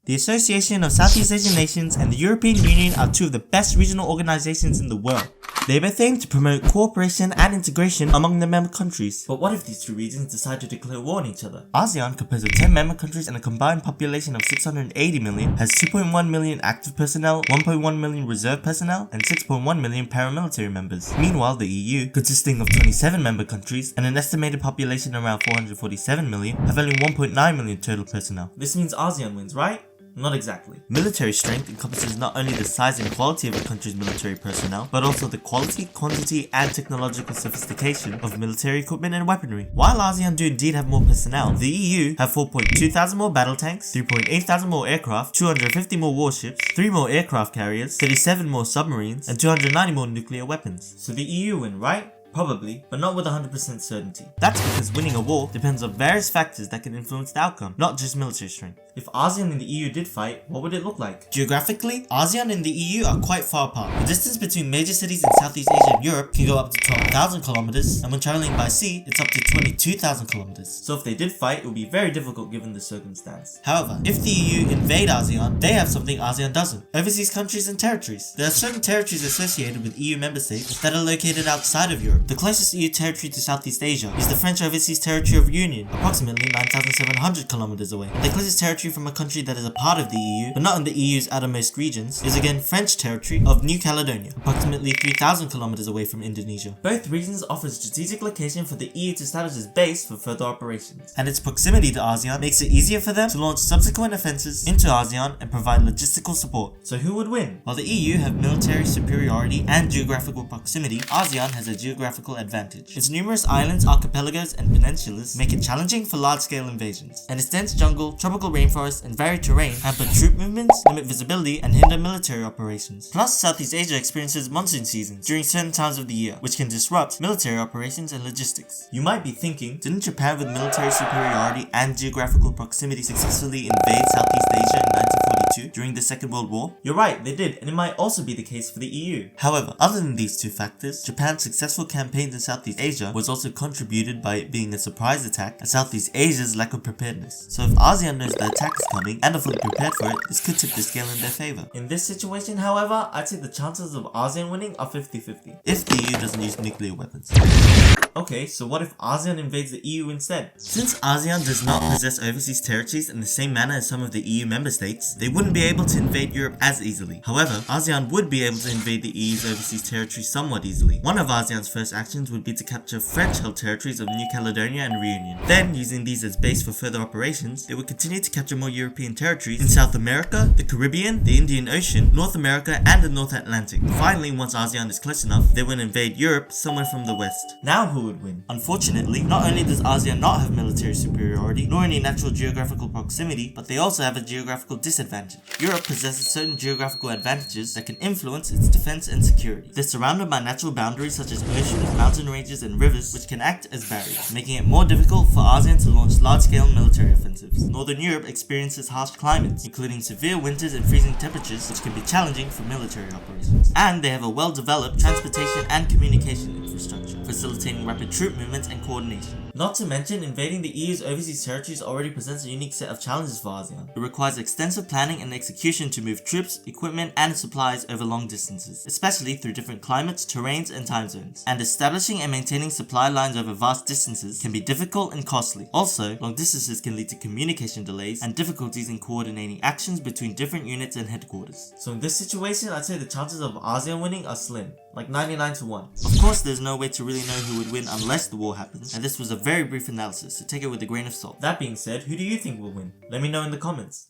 The Association of Southeast Asian Nations and the European Union are two of the best regional organizations in the world. They both aim to promote cooperation and integration among the member countries. But what if these two regions decide to declare war on each other? ASEAN, composed of 10 member countries and a combined population of 680 million, has 2.1 million active personnel, 1.1 million reserve personnel, and 6.1 million paramilitary members. Meanwhile, the EU, consisting of 27 member countries and an estimated population around 447 million, have only 1.9 million total personnel. This means ASEAN wins, right? Not exactly. Military strength encompasses not only the size and quality of a country's military personnel, but also the quality, quantity, and technological sophistication of military equipment and weaponry. While ASEAN do indeed have more personnel, the EU have 4.2 thousand more battle tanks, 3.8 thousand more aircraft, 250 more warships, 3 more aircraft carriers, 37 more submarines, and 290 more nuclear weapons. So the EU win, right? Probably, but not with 100% certainty. That's because winning a war depends on various factors that can influence the outcome, not just military strength. If ASEAN and the EU did fight, what would it look like? Geographically, ASEAN and the EU are quite far apart. The distance between major cities in Southeast Asia and Europe can go up to 12,000 kilometers, and when traveling by sea, it's up to 22,000 kilometers. So if they did fight, it would be very difficult given the circumstance. However, if the EU invade ASEAN, they have something ASEAN doesn't: overseas countries and territories. There are certain territories associated with EU member states that are located outside of Europe. The closest EU territory to Southeast Asia is the French Overseas Territory of Reunion, approximately 9,700 kilometers away. And the closest territory from a country that is a part of the EU, but not in the EU's outermost regions, is again French territory of New Caledonia, approximately 3,000 kilometers away from Indonesia. Both regions offer strategic location for the EU to establish its base for further operations, and its proximity to ASEAN makes it easier for them to launch subsequent offenses into ASEAN and provide logistical support. So who would win? While the EU have military superiority and geographical proximity, ASEAN has a geographical advantage. Its numerous islands, archipelagos, and peninsulas make it challenging for large-scale invasions, and its dense jungle, tropical rainforest, and varied terrain hamper troop movements, limit visibility, and hinder military operations. Plus, Southeast Asia experiences monsoon seasons during certain times of the year, which can disrupt military operations and logistics. You might be thinking, didn't Japan with military superiority and geographical proximity successfully invade Southeast Asia in 1942 during the Second World War? You're right, they did, and it might also be the case for the EU. However, other than these two factors, Japan's successful campaigns in Southeast Asia was also contributed by it being a surprise attack and Southeast Asia's lack of preparedness. So if ASEAN knows the attack is coming and are fully prepared for it, this could tip the scale in their favor. In this situation, however, I'd say the chances of ASEAN winning are 50-50. If the EU doesn't use nuclear weapons. Okay, so what if ASEAN invades the EU instead? Since ASEAN does not possess overseas territories in the same manner as some of the EU member states, they wouldn't be able to invade Europe as easily. However, ASEAN would be able to invade the EU's overseas territories somewhat easily. One of ASEAN's first actions would be to capture French-held territories of New Caledonia and Reunion. Then, using these as base for further operations, it would continue to capture more European territories in South America, the Caribbean, the Indian Ocean, North America, and the North Atlantic. Finally, once ASEAN is close enough, they would invade Europe somewhere from the west. Now who would win? Unfortunately, not only does ASEAN not have military superiority, nor any natural geographical proximity, but they also have a geographical disadvantage. Europe possesses certain geographical advantages that can influence its defense and security. They're surrounded by natural boundaries such as oceans, mountain ranges, and rivers, which can act as barriers, making it more difficult for ASEAN to launch large-scale military offensives. Northern Europe experiences harsh climates, including severe winters and freezing temperatures, which can be challenging for military operations. And they have a well-developed transportation and communication infrastructure, facilitating rapid troop movements and coordination. Not to mention, invading the EU's overseas territories already presents a unique set of challenges for ASEAN. It requires extensive planning and execution to move troops, equipment, and supplies over long distances, especially through different climates, terrains, and time zones. And establishing and maintaining supply lines over vast distances can be difficult and costly. Also, long distances can lead to communication delays and difficulties in coordinating actions between different units and headquarters. So in this situation, I'd say the chances of ASEAN winning are slim, like 99-1. Of course, there's no way to really know who would win unless the war happens, and this was a very brief analysis, so take it with a grain of salt. That being said, who do you think will win? Let me know in the comments.